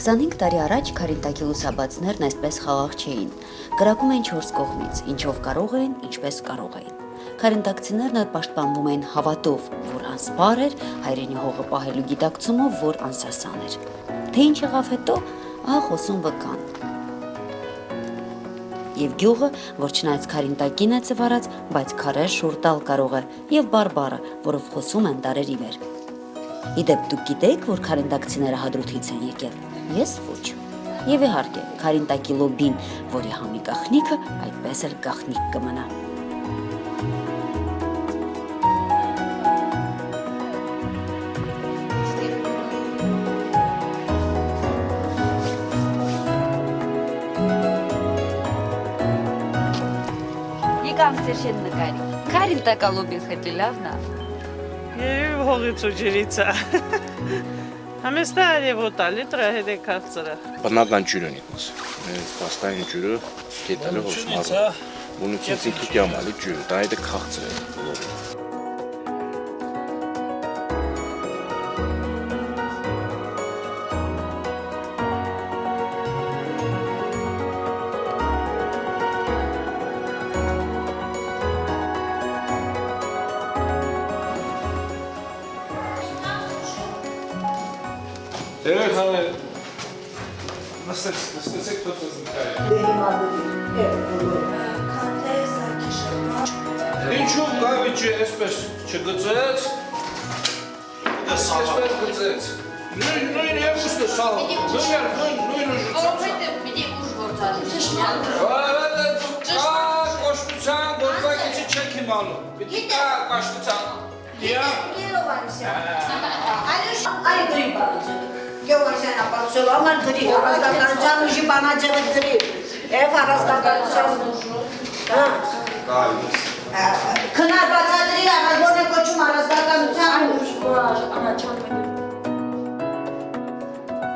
25 տարի առաջ Քարինտակի լուսաբացներն այսպես խաղաղ չէին։ Կրակում էին 4 կողմից, ինչով կարող էին, ինչպես կարող էին։ Քարինտակցիներն էլ պաշտպանվում էին հավատով, որ անսպառ էր, հայրենի հողը պահելու գիտակցումով, որ անսասան էր։ Թե ինչ եղավ հետո, ահա խոսում վկան։ Եվ գյուղը, որ չնայած Քարինտակին է ծվարած, բայց քարեր շուռ տալ կարող է, եւ բարբառը, որով խոսում են դարերի վեր։ Իդեպ դուք գիտեիք, որ քարինտակցիները Հադրութից են եկել։ Ես ոչ։ Եվ իհարկե, Քարինտակի լոբին, որի համի գաղտնիքը այդպես էլ գաղտնիք կմնա։ Եկամ սերշեն նկարի։ Քարինտակա լոբին խետի լավն է։ Եվ հողից ու ջրից է։ Համեստար և հոտալի տրահետ է կաղցրը։ Բնական ջուր են իտմս։ Պաստային ջուրը կետալը հոսում արու։ Ունուցից ինքի կյամալի ջուրը, դա հետ է կաղցր է։ Դերեր հանել, նստեցեք թոծыз նկարի։ Ինչու գավիճի այսպես չգծեց, այսպես գծեց, նույն եվուստ է սալը, նույն ուժուցան։ Պիտի ուժ գործարում։ Կոշտության գործակիցի չեք իմանում, պիտի կա կաշտության։ Այ գրի բանացել, գեովարսյան ապացել, ամար գրի, հարազգականության ուժի բանացել է գրի, և հարազգականության քնար բացադրի, անազորն է կոչում հարազգականության ուժ։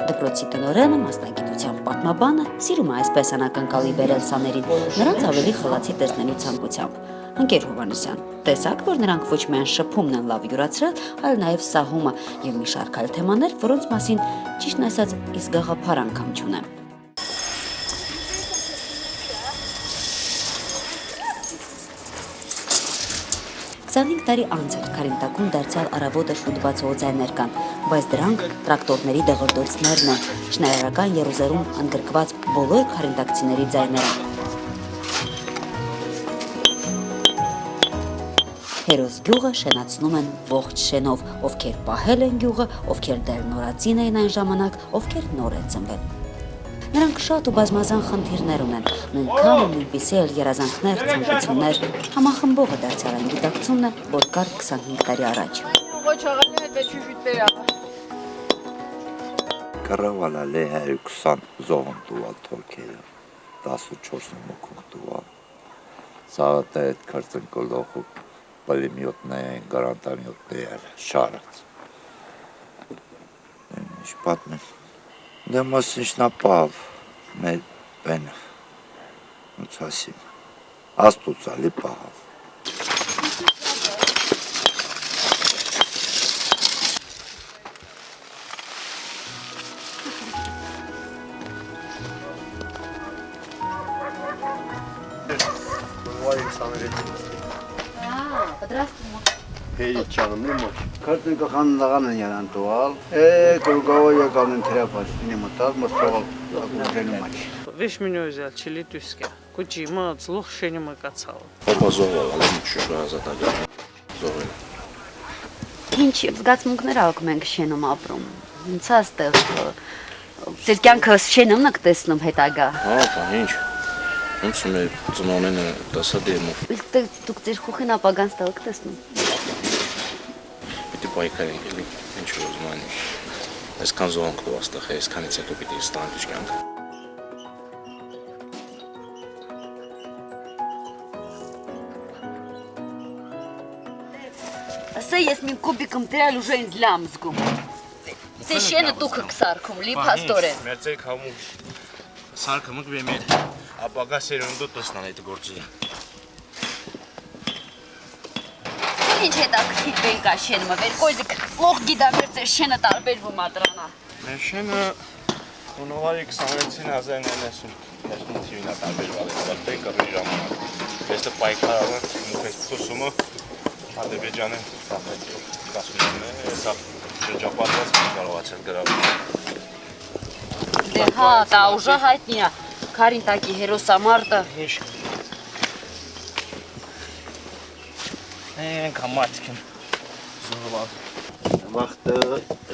Դպրոցի տնօրենը, մասնագիտության պատմաբանը, սիրում է այսպես անակնկալի բերել սաներին, նրանց ավելի խլացի տեսնելու ցանկությամբ։ Ընկեր Հովհաննիսյան, տեսաք, որ նրանք ոչ միայն շփումն են լավ յուրացրել, այլ նաև սահումը եւ մի շարք այլ թեմաներ, որոնց մասին ճիշտն ասած իսկ գաղափար անգամ չունեմ։ Տարի անց էր Քարինտակում դարձյալ առավոտը շուտ բացող ձայներ կան, բայց դրանք տրակտորների դղրդոցներն են, շնայարական եռուզեռում ընդգրկված բոլոր քարինտակցիների ձայները։ Հերոս գյուղը շենացնում են ողջ շենով, ովքեր պահել են գյուղը, ովքեր դեռ նորածին էին այն ժամանակ, ովքեր նոր են ծնվել։ Նրանք շատ ու բազմազան խնդիրներ ունեն, նույնքան ու նույնպիսի էլ երազանքներ, ցանկություններ, համախմբողը դարձյալ այն գիտակցումն է, որ կար 25 տարի առաջ։ Կռավալալ է 120 զոհն տուալ թորքերը, 14 մոքուղ տուալ, սաղատը հետ կրծնկոլոխու պլիմյոտնային գարանտամյոտներ շարած։ Ինչ պատմեմ։ Դեմոս ինշնապավ մեր բենը, նուցասիմ, աստուծալի պահավ։ Հերիչանում է մոչ։ Քարտենկը խանդաղան են յանան տուալ, կրուգավո եկան են թրապաշտին է մտալ, մստողալ ակուժենու մաչ։ Վիշ մինյո զյալ չիլի տուսկա, կուջի մած լուխ շենի մկացալ։ Հոպա զողալ, ալեմ շուր ազատագար, զողել։ Ինչ զգացմունքներ ակում ենք շենում ապրում, ինձ աստեղ, ձեր կյանքը շենումն եք տեսնում հետագա։ Հապա, ինչ, ոնց ու մեր ծնոնենը դասադերմով։ Դուք ձեր խուխին ապագան ստել եք տեսնում։ Պիտի պայքար ենք էլի, ինչ որ ուզում անի, այսքան զողանք դու աստեղ է, այսքանից հետո պիտի ստանք իչ կյանք։ Ասա ես մին կուբիկում տրյալ ուժը ինձ լամ զգում։ Սե շենը տուքը կսարքում, լի պաստորեն։ Մերձեք համու սարքը մգ մեր ապագա սերունդու տեսնան այդ գործը։ Ինչ հետաքրքիր բենկա շենը, մեր կոյզիկ լող գիդա մեր ձեր շենը տարբերվում ադրանա։ Մեր շենը Հունվարի 26-ին 1990 թվին է տարբերվել Ղարաբաղի կռվի ժամանակ։ Այստեղ պայքարը մուքես փուսումը Ադրբեջանի կասությունն է, հեսա շրջապատված կարողացել գրավել։ Դե հա, դա ուժը հայտնի է։ Քարինտակի հերոսամարտը։ Ենք համարցք եմ զորված։ Վաղտը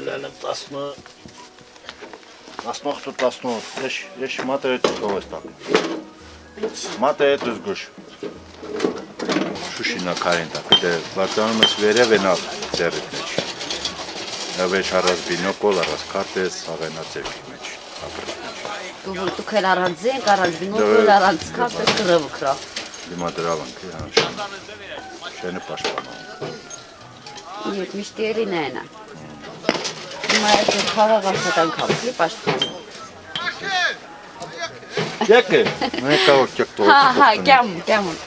լանեմ 18-18, ես մատը էտ կով ես տակում։ Մատը էտ զգուշ։ Շուշինա կարինտակ, դե վարձանում ես վերև ենալ ձերիտ մեջ։ Հավեջ հարած բինոկոլ, հարած կարտես, հաղենա ձերքի մեջ։ Դուք էլ առանց զենք, առանց բինոկոլ, առանց քարտը կռվը կրավ։ Դիմա դրավանք է, շենը պաշտպանում։ Եկ միշտ երին էնա։ Հիմա այդ խաղաղ աշխատանքավ, լի պաշտպանում։ Եկե, մեկա որ կեղտով։ Հա, կյամում։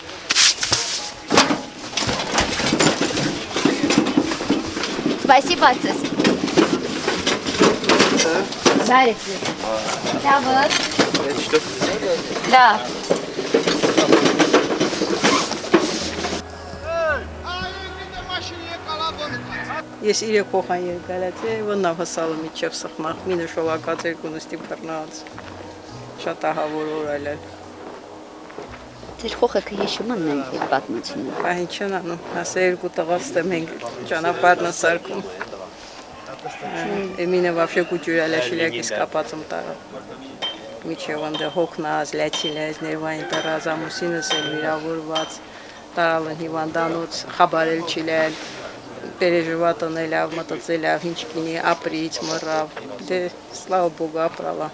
Спасибо, отец. Дарите. Да, вот. Это что? Да. Ես իրեք փոխան եկալած է, վնավ հսալը միջև սխմախ, մինը շողակած երկուն ուստի պրնած, շատ ահավոր օրալ է։ Ձեր խոխեքը հիշում են մենք այդ պատմությունը։ Պահին չն անում, ասա երկու տղաց դեմ ենք ճանապարհն սարքում։ Մինը վավշե կուջուրալ է շիլյակի սկապացում տարա։ Միջև անդը հոգնած, լյացիլեզ, ներվային տարած, ամուսինս էլ վիրավորված, տարալն հիվանդանոց, խաբարել չիլել, переживatan elav, մտածելավ, ինչ կինի, ապրից, մռավ, դե սլավա բոգ ապրալա։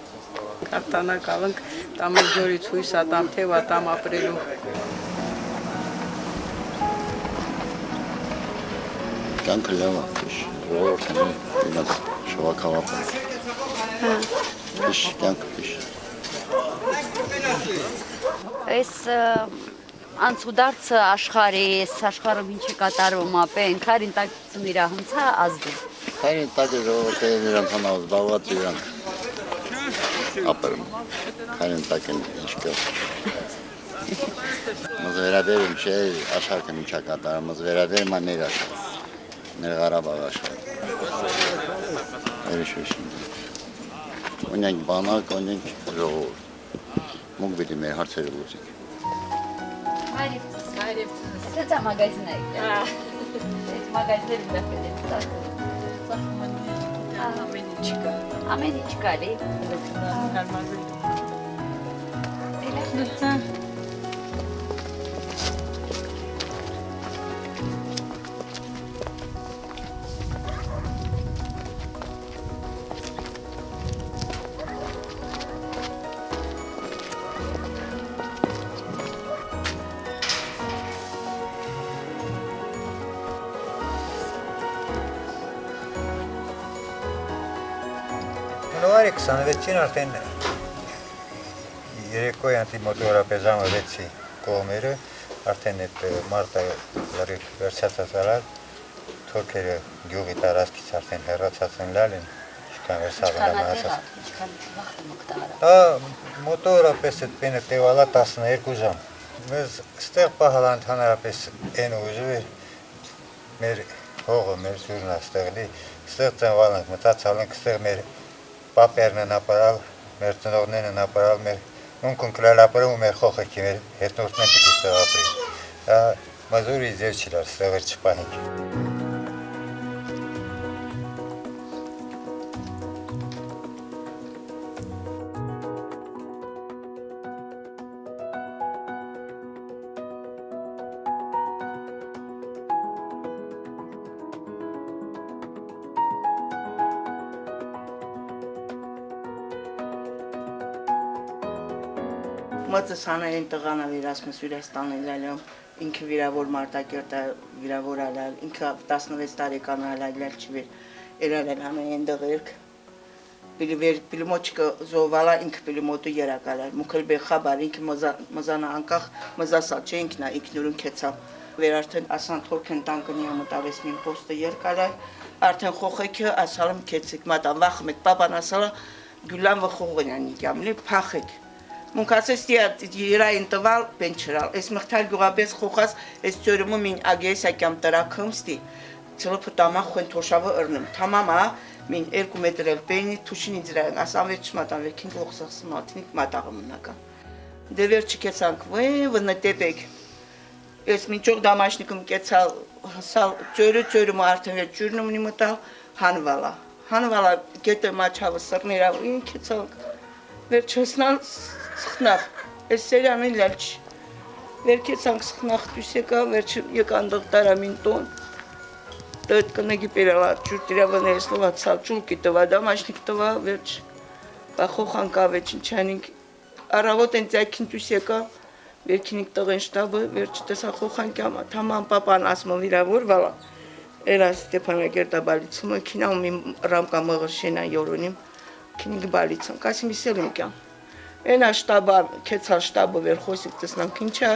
Կարտանակ ավնք տամ զորից հույս ատամ, թև ատամ ապրելու։ Կյանքը լավ է, ժողովուրդն է, իրաց շողակավապը։ Իշ, կյանքը իշ։ Այս անցուդարձը աշխարհի, այս աշխարհում ինչ է կատարվում ապեն, քարինտակցում իր հնցա ազդու։ Քարինտակը ժողովուրդը նրանց հանավ զբաղված իրանք ապրում, քարինտակն ինչ կա։ Մզ վերաբերում չէ աշխարհը ինչ է կատարում, մզ վերաբերում է ներ աշխարհ, ներ Ղարաբաղ աշխարհ։ Երիշ ունենք բանակ, ունենք ժողովուրդ, մուկ բիդի մեր հարցերը լուծենք։ Հայրևցս, դա մագազին է։ Այդ մագազին դա պետք է։ Ամեն ինչ կա լի։ Հունվարի 26-ին արդեն երեկոյան մոտավորապես ժամը 6-ի կողմերը արդեն այդ մարտը վերջացած արալ թուրքերը գյուղի տարածքից արդեն հեռացած են լալին ինչքան վերսավանա մահացած մոտավորապես այդ պենը տևալա 12 ժամ մեզ ստեղ պահալ ընդհանրապես են ուժը մեր հողը մեր զուրնա ստեղլի ստեղ ծնվալ ենք մտածալ ենք ստեղ մեր Պապերն են ապարալ, մեր ծնողներն են ապարալ, մեր նունքուն կլալ ապարում ու մեր խոխեքի, մեր հետնորդն են պիտի ստեղ ապրի։ Մազուրի ձև չիլար, ստեղեր չպահինք։ Մածս հանային տղան ավիրասմս Վիրաստան էլալյում, ինքը վիրավոր մարտակերտ վիրավոր ալալ, ինքը 16 տարեկան ալալ չվեր, երալել հանային դղերք, պիլիմոչկը զովալա ինքը պիլիմոտը երակալալ, մուքել բե խաբար, ինքը մզանա անկախ մզասալ չէ ինքնա, ինքնուրուն կեցավ, վեր արդեն ասան թորքեն տանկնի ամտավես մին պոստը երկալալ, արդեն խոխեքը ասալում կեցիկ, մատան վախում եք, պապան ասալը, գյուլան վխողենանի կամլի փախեք մունքասես երային տվալ բենչրալ այս մղթալ գյուղաբես խոխած այս ծորումը մին ագեսակյամ տրակումստի ծլոփ տամա խոն թոշավը ըրնում թամամա մին 2 մետր էլ բենի թուշինի դրան ասավեջ մատան վեքին գողսս մատնիկ մատաղմնական դևեր չկեցանք վնտեպեք ես մինչող դամաշնիկում կեցալ հասալ ծորը մարդը ջուրնում նիմտալ հանվալա գետը մաչավը սրներավ ինքեցանք վերջեսնալ սխնախ այս սերյանին լալչ վերքեցանք սխնախ դուսեկա վերջ եկան դղտարամին տոն դդ կնագի պերալա ջուր տիրավանը սլովացալ ճուլկի տվա դամաշնիկ տվա վերջ բախոխան կավեջ ինչանինք առավոտ են ձայքին դուսեկա վերքինիկ տղեն շտաբը վերջ տեսա խոխան կյամա թաման պապան ասմոն վիրավորվալա Era Stepanagert բալիցումը քինամ իմ ռամկա մղրշենա յորոնիմ քինիկ բալիցում կասի միսելում կյամ Էնա շտաբա քեցալ շտաբը վեր խոսիկ տեսնամ քինչա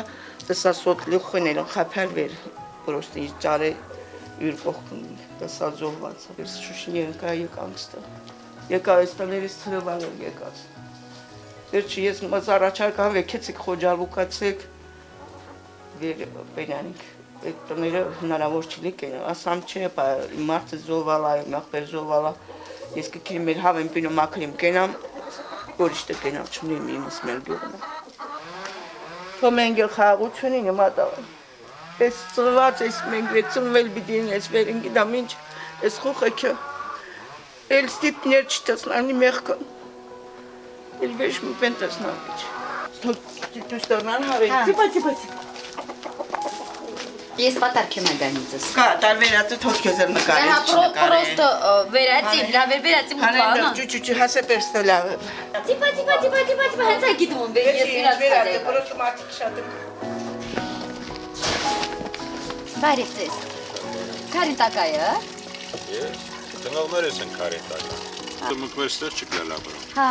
տեսա սոտ լիխոնել խափալ վեր պրոստի ճարե յուր կողքն տեսա զոհված վեր շուշինի ընկա եկամստը եկա այստեղից թրվալ եկած վերջի ես մզարաչարկան վեկեցիկ խոջալուկացեք վեր բենանիկ այդ տները հնարավոր չի լինի ասամ չէ մարդը զովալա մախբեր զովալա ես կքի մեր հավեն պինը մակլիմ կենամ որիշտը կենամ չունիմ իմս մեր գյուղն թո մենք խաղաղությունին մատալ այս ծրված այս մենք վեցնվել բիդին այս վերին գիտամ ինչ այս խոխը էլ ստիպներ չտեսնանի մեղքն էլ վեշ մի պեն տեսնավիչ դու ստորնան հավեն ծիպա Ես պատարք եմ ագանիցս։ Կա, տարվերացը թոքեզր նկարել չնկարել։ Պրոստը վերացիմ, լավ վերացիմ Հանեն ճուճուճի հասե պերստը լավ։ Տիպա, հենց այդ գիտում եմ, ես վերացը, պրոստը մարդիկ շատ եմ։ Բարև ձեզ։ Կարին տակայը։ Ես, տնողներս են կարին տակա։ Դմուկ վերստեղ չկ լալաբրում։ Հա։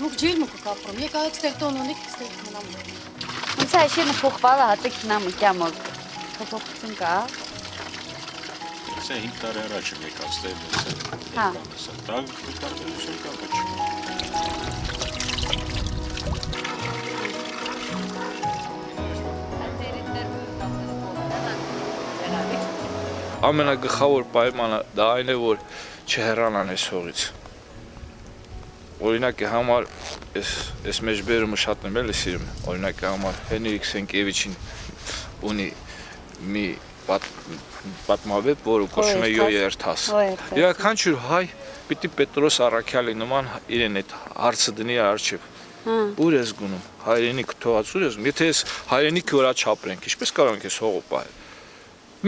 Մուկ ջիլ մուկ կապրում, եկա այստեղ տոնոնիկ ստեղ մնամ։ Ոնց է շիրն փոխվալը հատեք նամը կյամոք։ Փոփոխություն կա։ Սա 5 տարի առաջ եմ եկածտել ես։ Հա։ Սա տակ տարբերություն կա ոչ։ Ամենագլխավոր պայմանը դա այն է, որ չհեռանան այս հողից։ Օրինակի համար այս մեջբերումը շատ եմ էլի սիրում, օրինակի համար Հենրիկ Սենկևիչին ունի մի պատմավեպ, որը կոչվում է Յոյերթաս։ Յուրաքանչյուր հայ պիտի Պետրոս Առաքյալի նման իրեն այդ հարցը դնի առջև։ Ուր ես գնում, հայրենիք թողած ուր ես գնում, եթե ես հայրենիքի վրա չապրենք, ինչպես կարող ենք այս հողը պահել։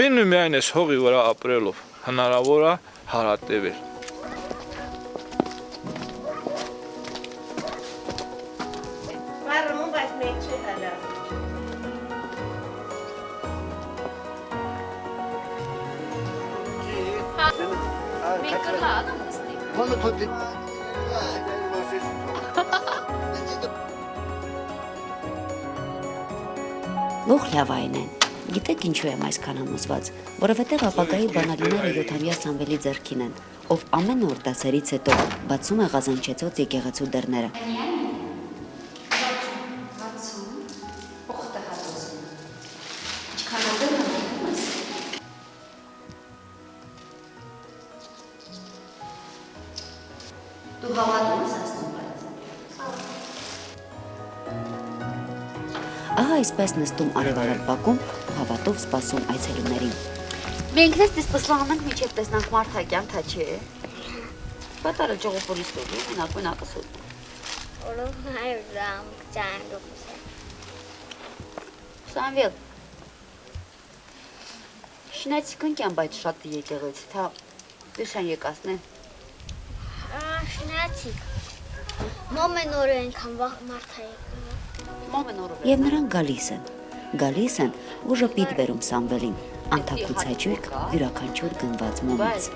Մեն ու միայն այս հողի վրա ապրելով հնարավոր է հարատևել։ Լող լավային են։ Գիտեք ինչու եմ այսքան համոզված, որովհետև ապագայի բանալիները 7-ամյա Սամվելի ձեռքին են, ով ամեն օր դասերից հետո բացում է Ղազանչեցոց եկեղեցու դռները։ Դու հավատում ես Աստծուն բայց։ Ահա այսպես նստում արևարապակում, հավատով սպասում այցելուներին։ Մենք դες պսլանում ենք միջև տեսնանք մարդակյան, թա չէ։ Պատարը ճողոպորի ստողի, նակույն ակսոտ։ Օրով հայրամ կծան գոպուսը։ Սամվել։ Շնացի կնկյան բայց շատ եկեղեցի, թա դեշան եկասն է։ Շնացի։ Մոմեն օրը ենքան մարդա եկավ։ Եվ նրանք գալիս են ու ժպիտ բերում Սամվելին, անթափուց հաճույք յուրաքանչյուր գնված մոմից։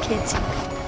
Քեցիկ։